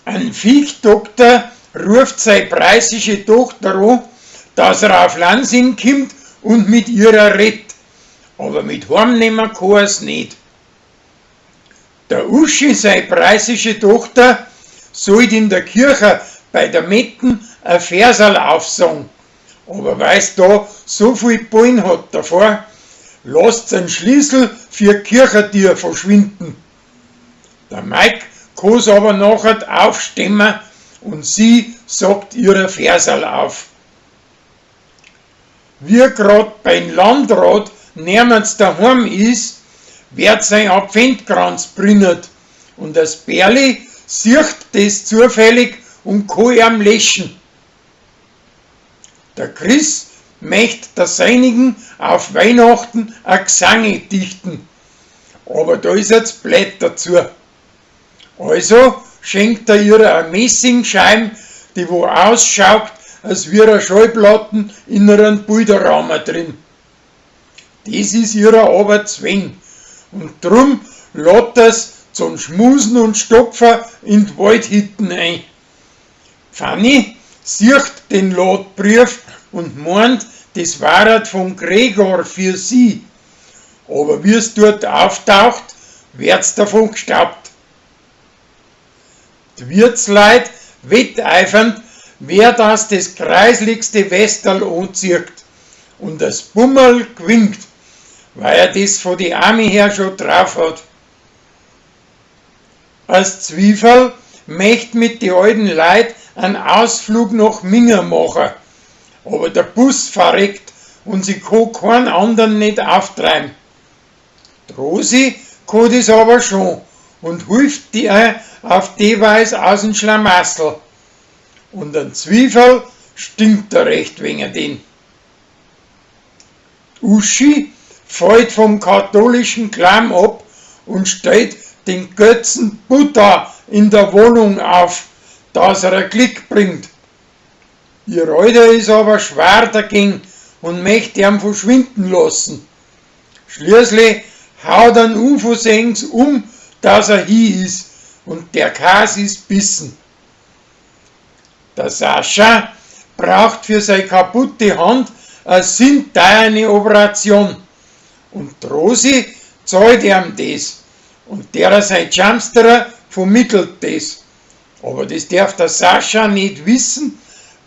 Ein Viechdoktor ruft seine preisige Tochter an, dass er auf Lansing kommt und mit ihrer redet. Aber mit heimnehmen kann er's nicht. Der Uschi, seine preisige Tochter, sollte in der Kirche bei der Metten ein Verserl aufsagen. Aber weil's da so viel Ballen hat davor, lasst einen Schlüssel für die Kirchentür verschwinden. Der Mike kann's aber nachher aufstemmen und sie sagt ihre Verserl auf. Wie grad beim Landrat nirgends daheim ist, wird sein Adventkranz brinnet und das Bärli sieht das zufällig und kann ihm löschen. Der Chris möchte der Seinigen auf Weihnachten ein Gesange dichten, aber da ist jetzt blöd dazu. Also schenkt er ihr eine Messingscheibe, die wo ausschaut, als wäre Schallplatten in einem Bilderraum drin. Das ist ihrer aber zwing und drum lädt es zum Schmusen und Stopfen in die Waldhütten ein. Fanny sieht den Lotbrief und meint, das war von Gregor für sie. Aber wie es dort auftaucht, wird's davon gestaubt. Die Wirtsleute wetteifernd, wer das kreisligste Westerl anzieht. Und das Bummel gewinkt, weil er das von die Arme her schon drauf hat. Als Zwiefel möchte mit die alten Leuten einen Ausflug nach Minga machen, aber der Bus verreckt und sie kann keinen anderen nicht auftreiben. Die Rosi kann das aber schon und hilft dir auf die Weise aus dem Schlamassel. Und ein Zwiefel stinkt er recht wegen den. Uschi fällt vom katholischen Glauben ab und stellt den Götzen Buddha in der Wohnung auf, dass er ein Glück bringt. Ihr Alter ist aber schwer dagegen und möchte ihn verschwinden lassen. Schließlich haut ein Unversengs dass er hier ist und der Käse ist bissen. Der Sascha braucht für seine kaputte Hand eine sinnteure Operation und die Rosi zahlt ihm das und der sein Jumpsterer vermittelt das. Aber das darf der Sascha nicht wissen,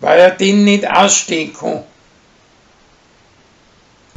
weil er den nicht ausstehen kann.